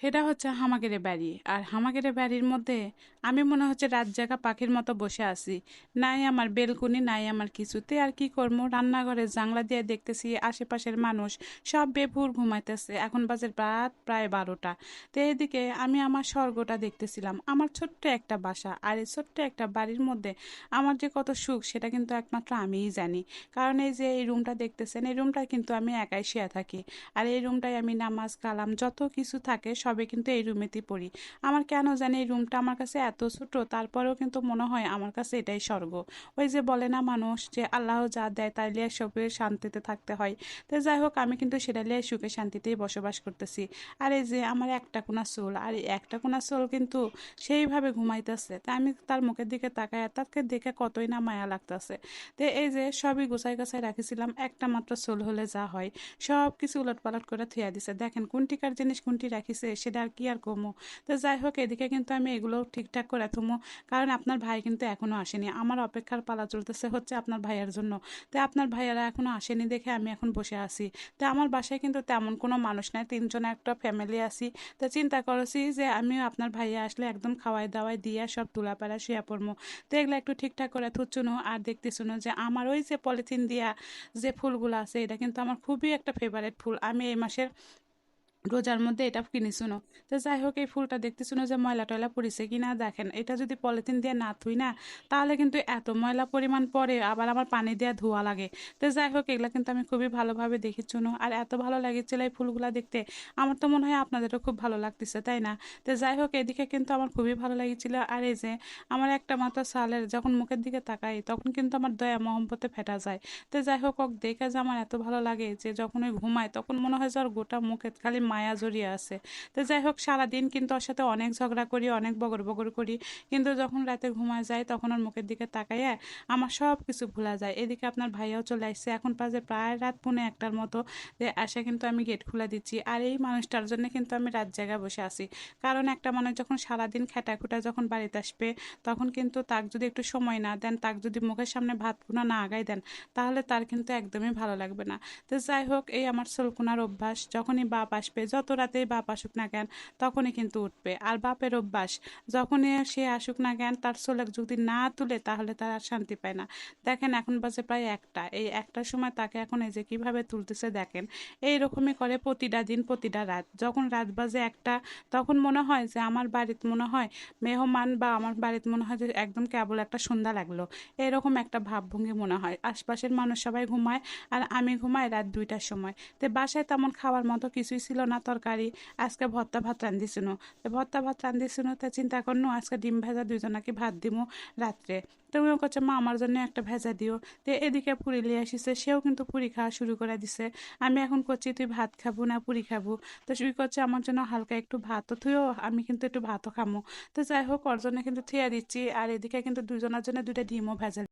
এটা হচ্ছে হামাগেরে বাড়ি। আর হামাগেরে বাড়ির মধ্যে আমি মনে হচ্ছে রাত জাগা পাখির মতো বসে আছি। নাই আমার বেলকুনি, নাই আমার কিছুতে। আর কি করবো, রান্নাঘরে জানলা দিয়ে দেখতেছি আশেপাশের মানুষ সব বেভুর ঘুমাইতেছে। এখন বাজে রাত প্রায় 12টা। তো এদিকে আমি আমার স্বর্গটা দেখতেছিলাম, আমার ছোট্ট একটা বাসা। আর এই ছোট্ট একটা বাড়ির মধ্যে আমার যে কত সুখ সেটা কিন্তু একমাত্র আমিই জানি। কারণ এই যে এই রুমটা দেখতেছেন, এই রুমটা কিন্তু আমি একাই শুয়ে থাকি। আর এই রুমটায় আমি নামাজ কালাম যত কিছু থাকে সবে কিন্তু এই রুমেতেই পড়ি। আমার কেন জানি এই রুমটা আমার কাছে এত ছোট, তারপরেও কিন্তু মনে হয় আমার কাছে এটাই স্বর্গ। ওই যে বলে না মানুষ যে আল্লাহ যা দেয় তাই লিয়ে সবে শান্তিতে থাকতে হয়। তো যাই হোক, আমি কিন্তু সেটা লিয়ে সুখে শান্তিতেই বসবাস করতেছি। আর এই যে আমার একটা কোনা চুল, আর এই একটা কোনা চুল কিন্তু সেইভাবে ঘুমাইতেছে। তা আমি তার মুখের দিকে তাকাই, আর তাকে দেখে কতই না মায়া লাগতেছে। তো এই যে সবই গুছাই গাছাই রাখিছিলাম, একটা মাত্র চুল হলে যা হয় সব কিছু উলটপালট করে থুয়া দিছে। দেখেন কোনটিকার জিনিস কোনটি রাখিছে সেটা আর কি আর কমো। তো যাই হোক, এদিকে কিন্তু আমি এগুলো ঠিকঠাক করে থুমো, কারণ আপনার ভাই কিন্তু এখনো আসেনি। আমার অপেক্ষার পালা চলতেছে হচ্ছে আপনার ভাইয়ের জন্য। তো আপনার ভাইয়ারা এখনো আসেনি দেখে আমি এখন বসে আছি। তো আমার বাসায় কিন্তু তেমন কোনো মানুষ নাই, তিনজনে একটা ফ্যামিলি আছি। তো চিন্তা করছি যে আমিও আপনার ভাইয়া আসলে একদম খাওয়াই দাওয়াই দিয়ে সব তুলাপাড়া শুয়ে পড়বো। তো এগুলো একটু ঠিকঠাক করে থুচ্ছুনো। আর দেখতেছুনো যে আমার ওই যে পলিথিন দিয়া যে ফুলগুলো আছে, এটা কিন্তু আমার খুবই একটা ফেভারেট ফুল। আমি এই মাসের রোজার মধ্যে এটা কিনেছিল। তো যাই হোক, এই ফুলটা দেখতেছিল যে ময়লা টয়লা পড়েছে কিনা। দেখেন, এটা যদি পলিথিন দিয়ে না থুই না, তাহলে কিন্তু এত ময়লা পরিমাণ পড়ে, আবার আমার পানি দিয়ে ধোয়া লাগে। তো যাই হোক, এগুলা কিন্তু আমি খুবই ভালোভাবে দেখেছিল। আর এত ভালো লাগেছিল এই ফুলগুলা দেখতে, আমার তো মনে হয় আপনাদেরও খুব ভালো লাগতেছে, তাই না? তো যাই হোক, এদিকে কিন্তু আমার খুবই ভালো লাগছিল। আর এই যে আমার একটা মাত্র সালের যখন মুখের দিকে তাকাই, তখন কিন্তু আমার দয়া মহব্বতে ফেটা যায়। তো যাই হোক, ওক দেখে যে আমার এত ভালো লাগে যে যখন ওই ঘুমায় তখন মনে হয় যে ওর গোটা মুখে খালি মায়া জড়িয়ে আছে। তো যাই হোক, সারাদিন কিন্তু ওর সাথে অনেক ঝগড়া করি, অনেক বগর বগর করি, কিন্তু যখন রাতে ঘুমায় যায় তখন ওর মুখের দিকে তাকাইয়া আমার সব কিছু ভুলা যায়। এদিকে আপনার ভাইয়াও চলে আসছে, এখন বাজে প্রায় রাত 1:45টার মতো। যে আসে কিন্তু আমি গেট খুলে দিচ্ছি। আর এই মানুষটার জন্য কিন্তু আমি রাত জায়গায় বসে আছি। কারণ একটা মানুষ যখন সারাদিন খেটা খুটা যখন বাড়িতে আসবে, তখন কিন্তু তাক যদি একটু সময় না দেন, তাক যদি মুখের সামনে ভাত কুনা না আগাই দেন, তাহলে তার কিন্তু একদমই ভালো লাগবে না। তো যাই হোক, এই আমার চুলকুনার অভ্যাস, যখনই বাপ আসবে, যত রাতেই বাপ আসুক না কেন, তখনই কিন্তু উঠবে। আর বাপের অভ্যাস, যখনই সে আসুক না কেন, তার চুল যদি না তুলে তাহলে তার আর শান্তি পায় না। দেখেন, এখন বাজে প্রায় 1টা, এই 1টার সময় তাকে এখন এই যে কিভাবে তুলতেছে দেখেন। এই রকমই করে প্রতিটা দিন প্রতিটা রাত। যখন রাত বাজে 1টা, তখন মনে হয় যে আমার বাড়িতে মনে হয় মেহমান, বা আমার বাড়িতে মনে হয় যে একদম কেবল একটা সন্ধ্যা লাগলো, এরকম একটা ভাবভঙ্গি মনে হয়। আশপাশের মানুষ সবাই ঘুমায়, আর আমি ঘুমাই রাত 2টার সময়। তো বাসায় তেমন খাওয়ার মতো কিছুই ছিল না, তরকারি আজকে ভর্তা ভাত রান্ধিছিল। তো ভর্তা ভাত রান্ধিছিল, তা চিন্তা করনো আজকে ডিম ভেজা দুইজনাকে ভাত দিমু রাত্রে। তুমিও করছে মা আমার জন্য একটা ভেজা দিও। তো এদিকে পুরি লিয়ে আসিছে, সেও কিন্তু পুরি খাওয়া শুরু করে দিছে। আমি এখন করছি তুই ভাত খাবো না পুরি খাবো? তো শুরু করছে আমার জন্য হালকা একটু ভাত তো থুইও, আমি কিন্তু একটু ভাতও খামো। তো যাই হোক, ওর জন্য কিন্তু থুয়া দিচ্ছি। আর এদিকে কিন্তু দুজনের জন্য 2টা ডিমও ভেজা